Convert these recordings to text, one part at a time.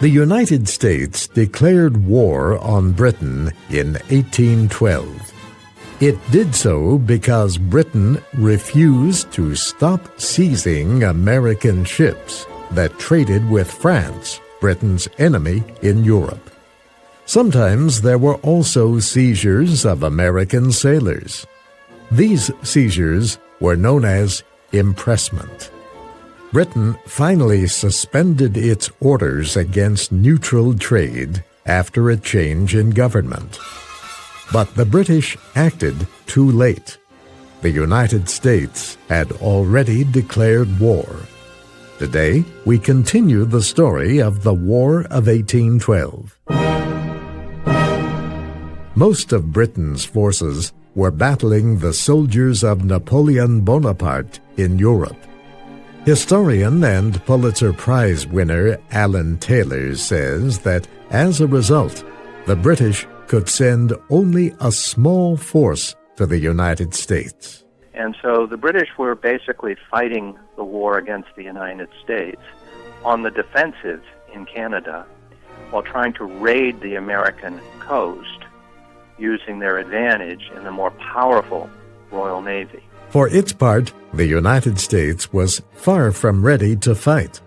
The United States declared war on Britain in 1812. It did so because Britain refused to stop seizing American ships that traded with France, Britain's enemy in Europe. Sometimes there were also seizures of American sailors. These seizures were known as impressment. Britain finally suspended its orders against neutral trade after a change in government. But the British acted too late. The United States had already declared war. Today, we continue the story of the War of 1812. Most of Britain's forces were battling the soldiers of Napoleon Bonaparte in Europe. Historian and Pulitzer Prize winner Alan Taylor says that as a result, the British could send only a small force to the United States. And so the British were basically fighting the war against the United States on the defensive in Canada while trying to raid the American coast using their advantage in the more powerful Royal Navy. For its part, the United States was far from ready to fight.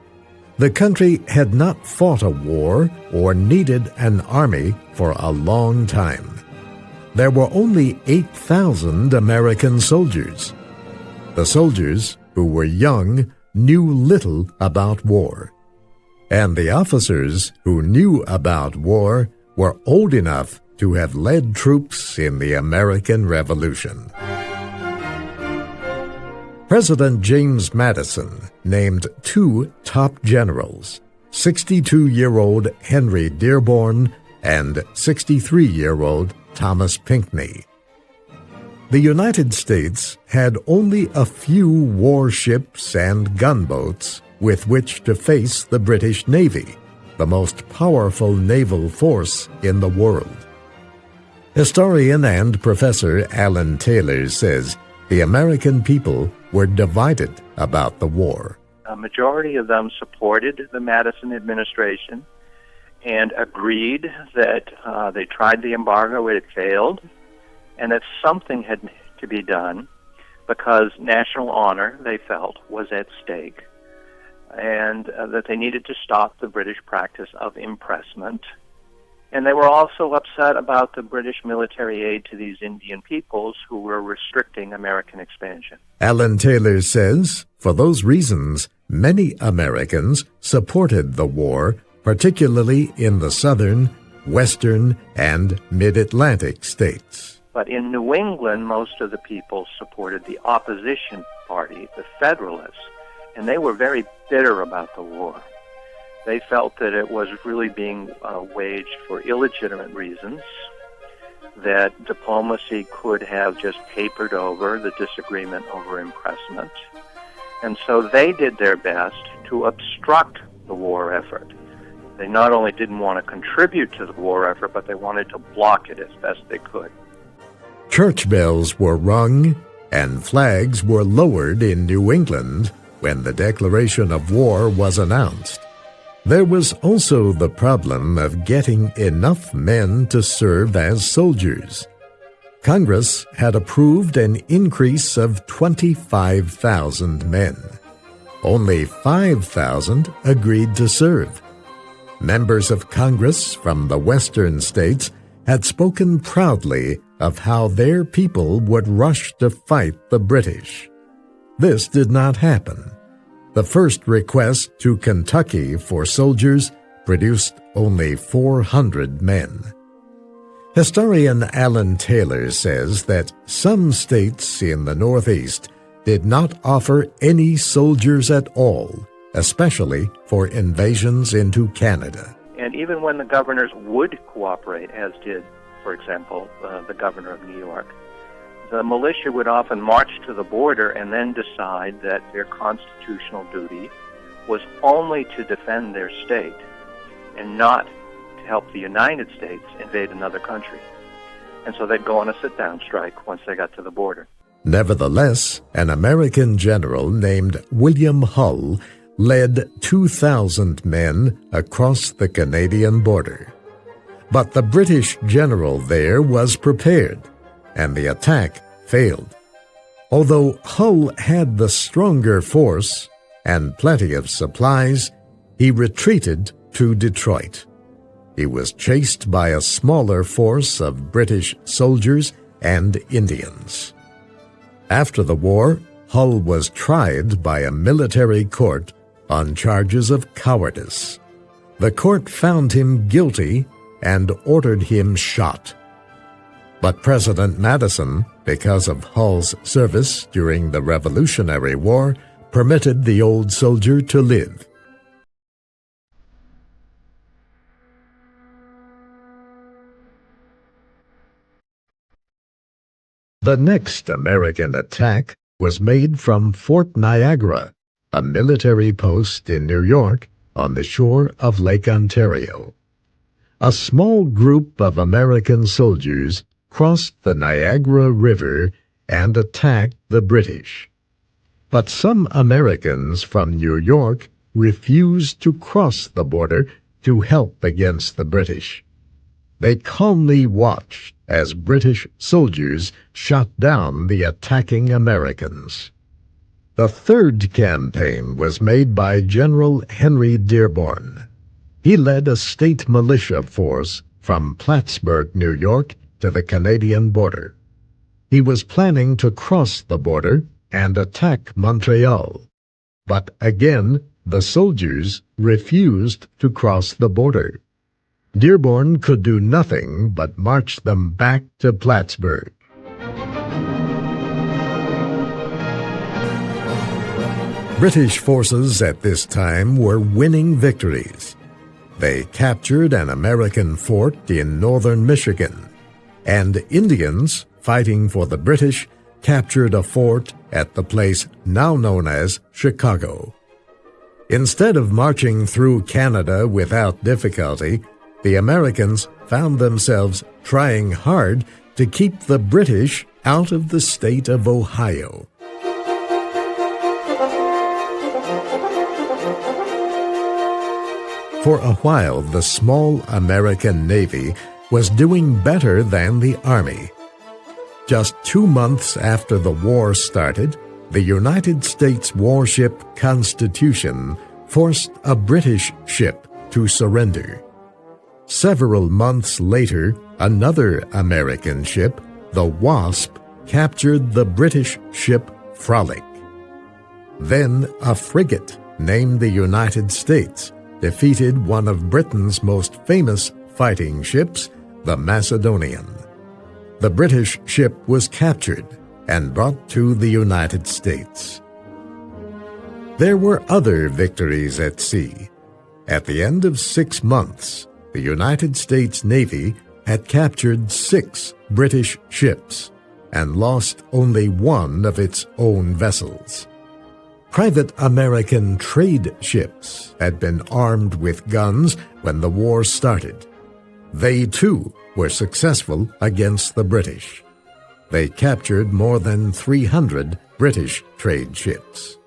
The country had not fought a war or needed an army for a long time. There were only 8,000 American soldiers. The soldiers, who were young, knew little about war. And the officers who knew about war were old enough to have led troops in the American Revolution. President James Madison named two top generals, 62-year-old Henry Dearborn and 63-year-old Thomas Pinckney. The United States had only a few warships and gunboats with which to face the British Navy, the most powerful naval force in the world. Historian and professor Alan Taylor says the American people were divided about the war. A majority of them supported the Madison administration and agreed that they tried the embargo, it had failed, and that something had to be done because national honor, they felt, was at stake, and that they needed to stop the British practice of impressment. And they were also upset about the British military aid to these Indian peoples who were restricting American expansion. Alan Taylor says, for those reasons, many Americans supported the war, particularly in the southern, western, and mid-Atlantic states. But in New England, most of the people supported the opposition party, the Federalists, and they were very bitter about the war. They felt that it was really being waged for illegitimate reasons, that diplomacy could have just papered over the disagreement over impressment. And so they did their best to obstruct the war effort. They not only didn't want to contribute to the war effort, but they wanted to block it as best they could. Church bells were rung and flags were lowered in New England when the declaration of war was announced. There was also the problem of getting enough men to serve as soldiers. Congress had approved an increase of 25,000 men. Only 5,000 agreed to serve. Members of Congress from the western states had spoken proudly of how their people would rush to fight the British. This did not happen. The first request to Kentucky for soldiers produced only 400 men. Historian Alan Taylor says that some states in the Northeast did not offer any soldiers at all, especially for invasions into Canada. And even when the governors would cooperate, as did, for example, the governor of New York, the militia would often march to the border and then decide that their constitutional duty was only to defend their state and not to help the United States invade another country. and so they'd go on a sit-down strike once they got to the border. Nevertheless, an American general named William Hull led 2,000 men across the Canadian border. But the British general there was prepared, and the attack failed. Although Hull had the stronger force and plenty of supplies, he retreated to Detroit. He was chased by a smaller force of British soldiers and Indians. After the war, Hull was tried by a military court on charges of cowardice. The court found him guilty and ordered him shot. But President Madison, because of Hull's service during the Revolutionary War, permitted the old soldier to live. The next American attack was made from Fort Niagara, a military post in New York on the shore of Lake Ontario. A small group of American soldiers crossed the Niagara River and attacked the British. But some Americans from New York refused to cross the border to help against the British. They calmly watched as British soldiers shot down the attacking Americans. The third campaign was made by General Henry Dearborn. He led a state militia force from Plattsburgh, New York, to the Canadian border. He was planning to cross the border and attack Montreal. But again, the soldiers refused to cross the border. Dearborn could do nothing but march them back to Plattsburgh. British forces at this time were winning victories. They captured an American fort in northern Michigan, and Indians fighting for the British captured a fort at the place now known as Chicago. Instead of marching through Canada without difficulty, the Americans found themselves trying hard to keep the British out of the state of Ohio. For a while, the small American Navy was doing better than the Army. Just 2 months after the war started, the United States warship Constitution forced a British ship to surrender. Several months later, another American ship, the Wasp, captured the British ship Frolic. Then a frigate named the United States defeated one of Britain's most famous fighting ships, the Macedonian. The British ship was captured and brought to the United States. There were other victories at sea. At the end of 6 months, the United States Navy had captured 6 British ships and lost only one of its own vessels. Private American trade ships had been armed with guns when the war started. They, too, were successful against the British. They captured more than 300 British trade ships.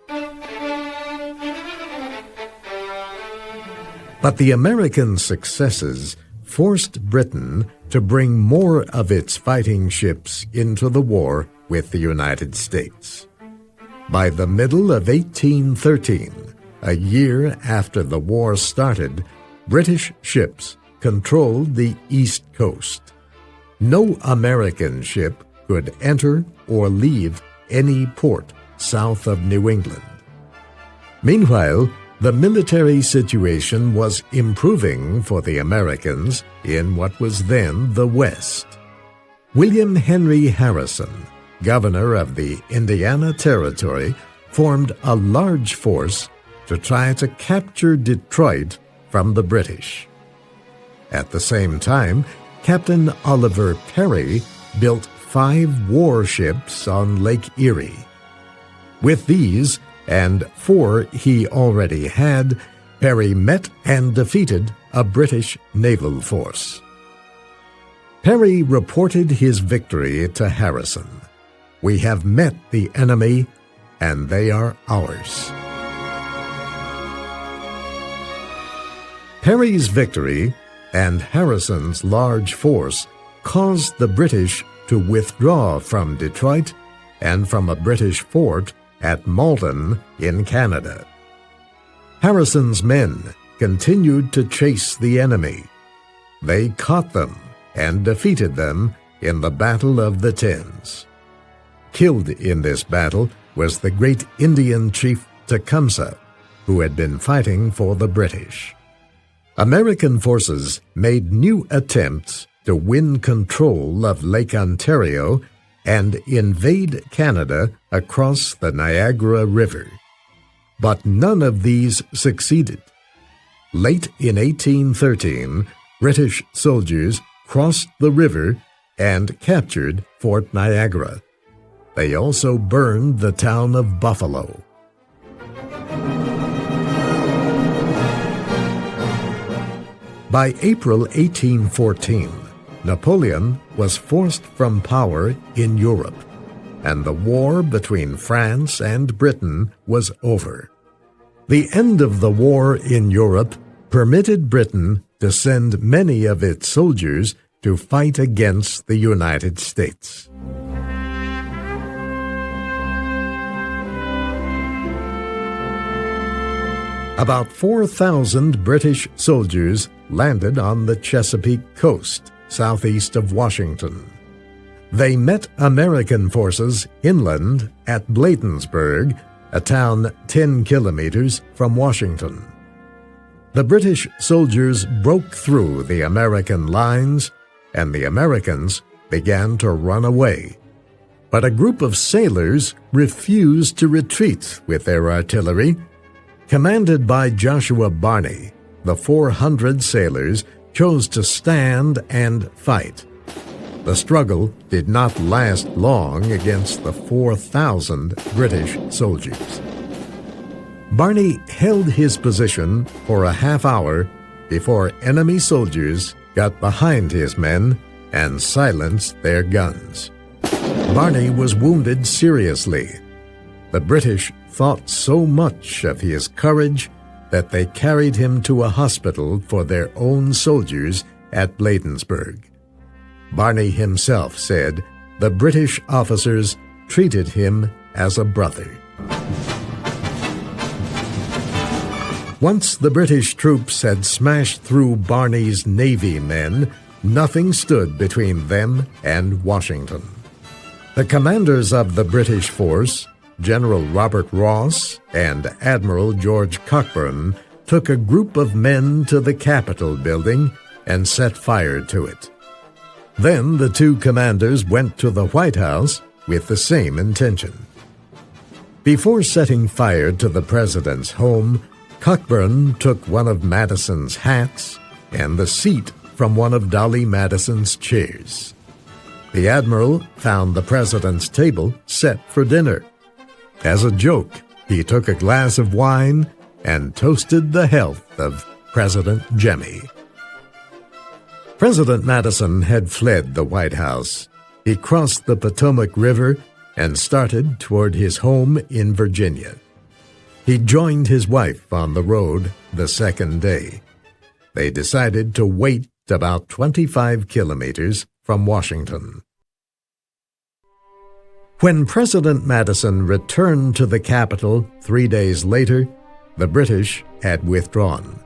But the American successes forced Britain to bring more of its fighting ships into the war with the United States. By the middle of 1813, a year after the war started, British ships controlled the East Coast. No American ship could enter or leave any port south of New England. Meanwhile, the military situation was improving for the Americans in what was then the West. William Henry Harrison, governor of the Indiana Territory, formed a large force to try to capture Detroit from the British. At the same time, Captain Oliver Perry built 5 warships on Lake Erie. With these, and 4 he already had, Perry met and defeated a British naval force. Perry reported his victory to Harrison. "We have met the enemy, and they are ours." Perry's victory and Harrison's large force caused the British to withdraw from Detroit and from a British fort at Malden in Canada. Harrison's men continued to chase the enemy. They caught them and defeated them in the Battle of the Thames. Killed in this battle was the great Indian chief Tecumseh, who had been fighting for the British. American forces made new attempts to win control of Lake Ontario and invade Canada across the Niagara River. But none of these succeeded. Late in 1813, British soldiers crossed the river and captured Fort Niagara. They also burned the town of Buffalo. By April 1814, Napoleon was forced from power in Europe, and the war between France and Britain was over. The end of the war in Europe permitted Britain to send many of its soldiers to fight against the United States. About 4,000 British soldiers landed on the Chesapeake coast, southeast of Washington. They met American forces inland at Bladensburg, a town 10 kilometers from Washington. The British soldiers broke through the American lines, and the Americans began to run away. But a group of sailors refused to retreat with their artillery. Commanded by Joshua Barney, the 400 sailors chose to stand and fight. The struggle did not last long against the 4,000 British soldiers. Barney held his position for a half hour before enemy soldiers got behind his men and silenced their guns. Barney was wounded seriously. The British thought so much of his courage that they carried him to a hospital for their own soldiers at Bladensburg. Barney himself said the British officers treated him as a brother. Once the British troops had smashed through Barney's Navy men, nothing stood between them and Washington. The commanders of the British force, General Robert Ross and Admiral George Cockburn, took a group of men to the Capitol building and set fire to it. Then the two commanders went to the White House with the same intention. Before setting fire to the president's home, Cockburn took one of Madison's hats and the seat from one of Dolly Madison's chairs. The admiral found the president's table set for dinner. As a joke, he took a glass of wine and toasted the health of President Jemmy. President Madison had fled the White House. He crossed the Potomac River and started toward his home in Virginia. He joined his wife on the road the second day. They decided to wait about 25 kilometers from Washington. When President Madison returned to the capital 3 days later, the British had withdrawn.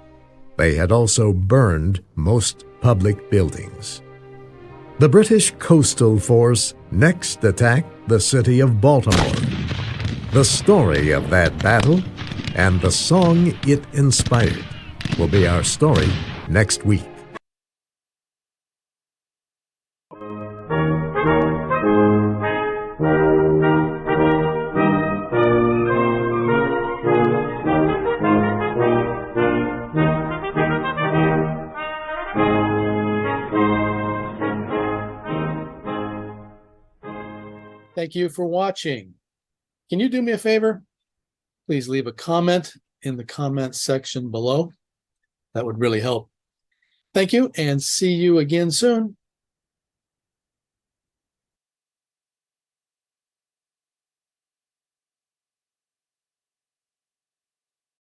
They had also burned most public buildings. The British coastal force next attacked the city of Baltimore. The story of that battle and the song it inspired will be our story next week. Thank you for watching. Can you do me a favor? Please leave a comment in the comment section below. That would really help. Thank you, and see you again soon.